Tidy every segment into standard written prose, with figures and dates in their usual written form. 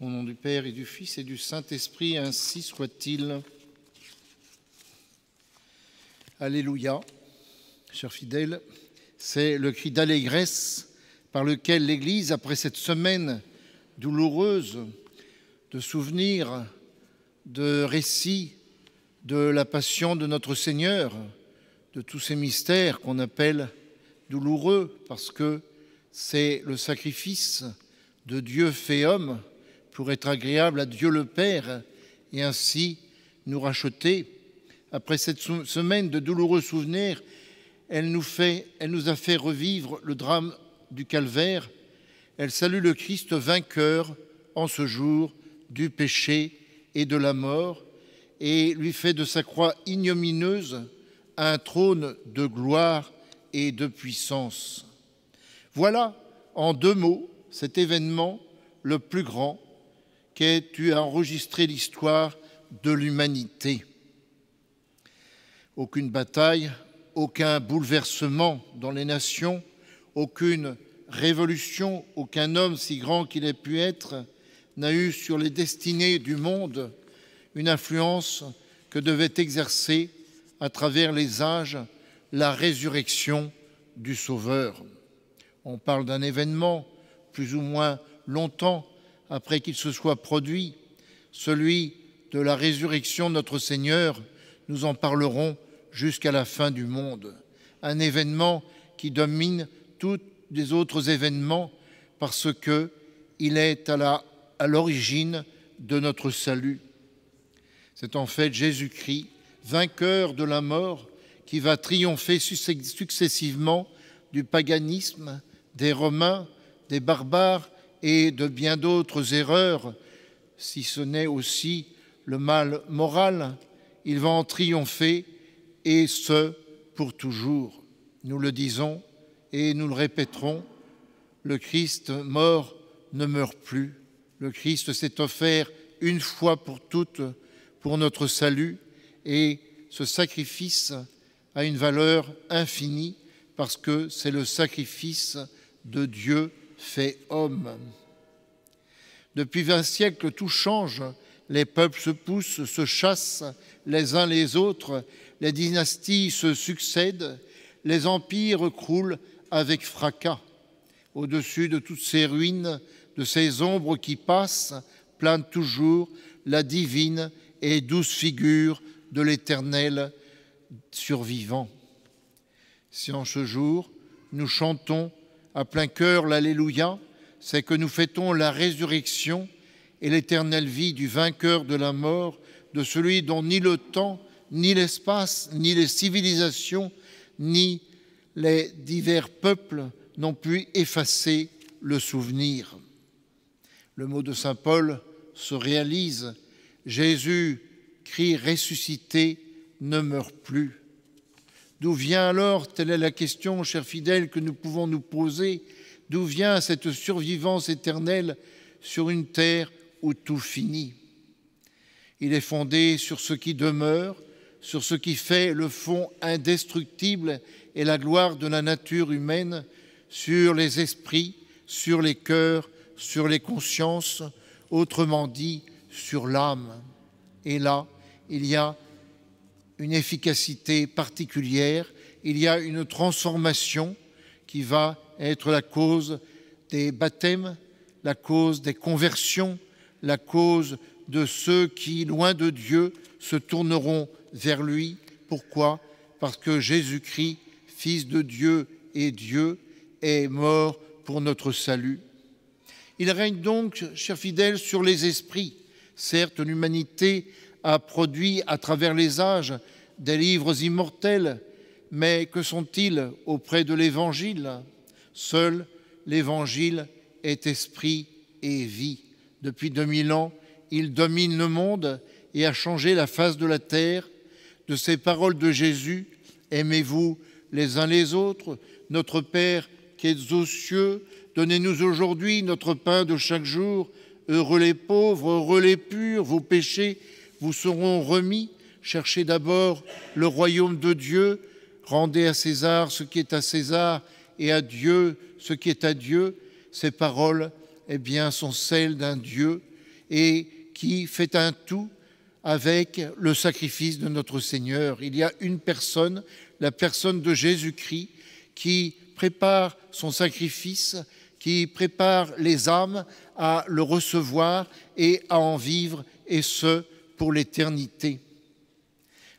Au nom du Père et du Fils et du Saint-Esprit, ainsi soit-il. Alléluia, chers fidèles, c'est le cri d'allégresse par lequel l'Église, après cette semaine douloureuse de souvenirs, de récits de la passion de notre Seigneur, de tous ces mystères qu'on appelle douloureux, parce que c'est le sacrifice de Dieu fait homme pour être agréable à Dieu le Père et ainsi nous racheter. Après cette semaine de douloureux souvenirs, elle nous a fait revivre le drame du calvaire. Elle salue le Christ vainqueur en ce jour du péché et de la mort et lui fait de sa croix ignominieuse un trône de gloire et de puissance. Voilà, en deux mots, cet événement le plus grand qu'ait eu à enregistrer l'histoire de l'humanité. Aucune bataille, aucun bouleversement dans les nations, aucune révolution, aucun homme si grand qu'il ait pu être n'a eu sur les destinées du monde une influence que devait exercer à travers les âges la résurrection du Sauveur. On parle d'un événement plus ou moins longtemps après qu'il se soit produit, celui de la résurrection de notre Seigneur. Nous en parlerons jusqu'à la fin du monde. Un événement qui domine tous les autres événements parce qu'il est à l'origine de notre salut. C'est en fait Jésus-Christ, vainqueur de la mort, qui va triompher successivement du paganisme, des Romains, des barbares et de bien d'autres erreurs, si ce n'est aussi le mal moral. Il va en triompher, et ce, pour toujours. Nous le disons et nous le répéterons, le Christ mort ne meurt plus. Le Christ s'est offert une fois pour toutes pour notre salut, et ce sacrifice a une valeur infinie parce que c'est le sacrifice de Dieu fait homme. Depuis 20 siècles, tout change. Les peuples se poussent, se chassent les uns les autres, les dynasties se succèdent, les empires croulent avec fracas. Au-dessus de toutes ces ruines, de ces ombres qui passent, plane toujours la divine et douce figure de l'Éternel survivant. Si en ce jour, nous chantons à plein cœur l'Alléluia, c'est que nous fêtons la résurrection et l'éternelle vie du vainqueur de la mort, de celui dont ni le temps, ni l'espace, ni les civilisations, ni les divers peuples n'ont pu effacer le souvenir. Le mot de saint Paul se réalise. Jésus, Christ ressuscité, ne meurt plus. D'où vient alors, telle est la question, chers fidèles, que nous pouvons nous poser, d'où vient cette survivance éternelle sur une terre où tout finit? Il est fondé sur ce qui demeure, sur ce qui fait le fond indestructible et la gloire de la nature humaine, sur les esprits, sur les cœurs, sur les consciences, autrement dit, sur l'âme. Et là, il y a une efficacité particulière, il y a une transformation qui va être la cause des baptêmes, la cause des conversions, la cause de ceux qui, loin de Dieu, se tourneront vers lui. Pourquoi? Parce que Jésus-Christ, Fils de Dieu et Dieu, est mort pour notre salut. Il règne donc, chers fidèles, sur les esprits. Certes, l'humanité a produit à travers les âges des livres immortels, mais que sont-ils auprès de l'Évangile? Seul l'Évangile est esprit et vie. Depuis 2000 ans, il domine le monde et a changé la face de la terre. De ces paroles de Jésus, aimez-vous les uns les autres, notre Père qui es aux cieux, donnez-nous aujourd'hui notre pain de chaque jour. Heureux les pauvres, heureux les purs, vos péchés vous seront remis. Cherchez d'abord le royaume de Dieu, rendez à César ce qui est à César et à Dieu ce qui est à Dieu. Ces paroles, sont celles d'un Dieu et qui fait un tout avec le sacrifice de notre Seigneur. Il y a une personne, la personne de Jésus-Christ, qui prépare son sacrifice, qui prépare les âmes à le recevoir et à en vivre, et ce, pour l'éternité.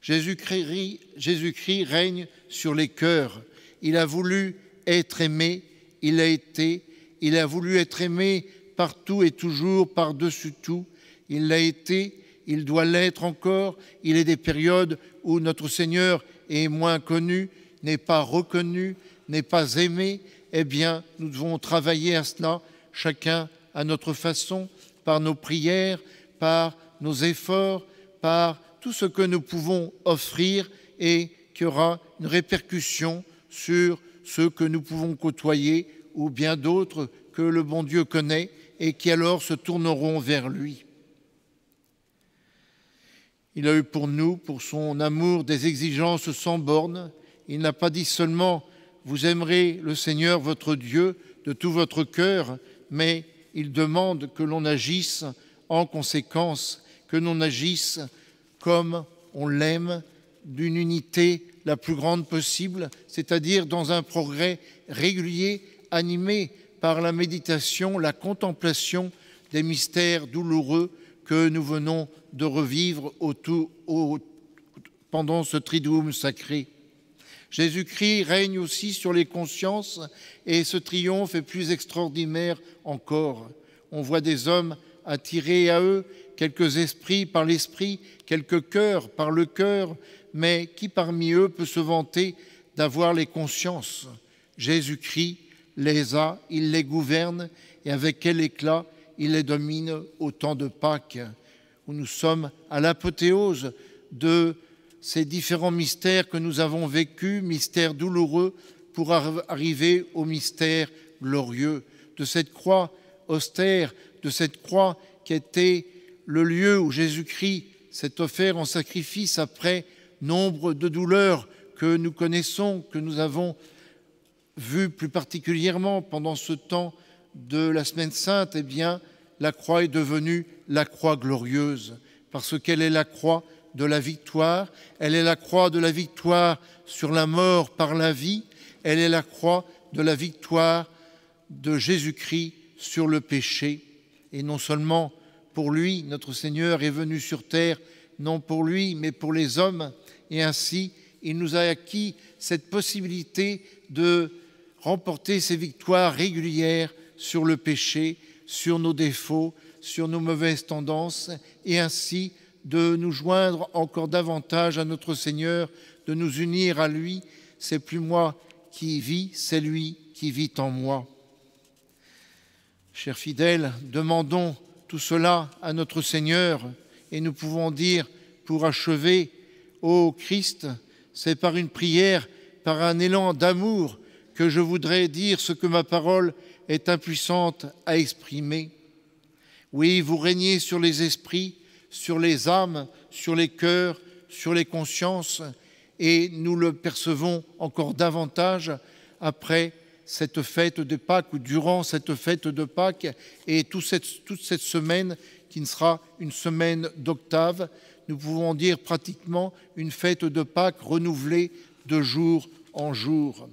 Jésus-Christ règne sur les cœurs. Il a voulu être aimé, il l'a été. Il a voulu être aimé partout et toujours, par-dessus tout. Il l'a été, il doit l'être encore. Il est des périodes où notre Seigneur est moins connu, n'est pas reconnu, n'est pas aimé. Eh bien, nous devons travailler à cela, chacun à notre façon, par nos prières, par nos efforts, par tout ce que nous pouvons offrir et qui aura une répercussion sur ceux que nous pouvons côtoyer ou bien d'autres que le bon Dieu connaît et qui alors se tourneront vers lui. Il a eu pour nous, pour son amour, des exigences sans bornes. Il n'a pas dit seulement « vous aimerez le Seigneur votre Dieu de tout votre cœur », mais il demande que l'on agisse en conséquence, que l'on agisse comme on l'aime, d'une unité la plus grande possible, c'est-à-dire dans un progrès régulier, animé par la méditation, la contemplation des mystères douloureux que nous venons de revivre pendant ce Triduum sacré. Jésus-Christ règne aussi sur les consciences et ce triomphe est plus extraordinaire encore. On voit des hommes attirer à eux quelques esprits par l'esprit, quelques cœurs par le cœur, mais qui parmi eux peut se vanter d'avoir les consciences? Jésus-Christ les a, il les gouverne, et avec quel éclat il les domine au temps de Pâques, où nous sommes à l'apothéose de ces différents mystères que nous avons vécus, mystères douloureux, pour arriver au mystère glorieux, de cette croix austère, de cette croix qui était le lieu où Jésus-Christ s'est offert en sacrifice après nombre de douleurs que nous connaissons, que nous avons vues plus particulièrement pendant ce temps de la Semaine Sainte. Eh bien, la croix est devenue la croix glorieuse, parce qu'elle est la croix de la victoire, elle est la croix de la victoire sur la mort par la vie, elle est la croix de la victoire de Jésus-Christ sur le péché. Et non seulement pour lui, notre Seigneur est venu sur terre, non pour lui, mais pour les hommes, et ainsi, il nous a acquis cette possibilité de remporter ces victoires régulières sur le péché, sur nos défauts, sur nos mauvaises tendances, et ainsi de nous joindre encore davantage à notre Seigneur, de nous unir à lui. C'est plus moi qui vis, c'est lui qui vit en moi. Chers fidèles, demandons tout cela à notre Seigneur et nous pouvons dire, pour achever, ô Christ, c'est par une prière, par un élan d'amour que je voudrais dire ce que ma parole est impuissante à exprimer. Oui, vous régnez sur les esprits, sur les âmes, sur les cœurs, sur les consciences, et nous le percevons encore davantage après cette fête de Pâques, ou durant cette fête de Pâques, et toute cette semaine qui ne sera une semaine d'octave, nous pouvons dire pratiquement une fête de Pâques renouvelée de jour en jour.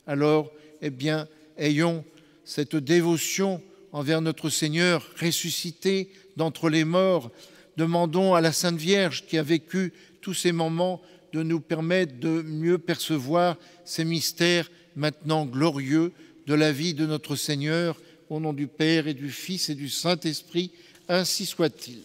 Alors, eh bien, ayons cette dévotion envers notre Seigneur ressuscité d'entre les morts. Demandons à la Sainte Vierge qui a vécu tous ces moments de nous permettre de mieux percevoir ces mystères maintenant glorieux de la vie de notre Seigneur. Au nom du Père et du Fils et du Saint-Esprit, ainsi soit-il.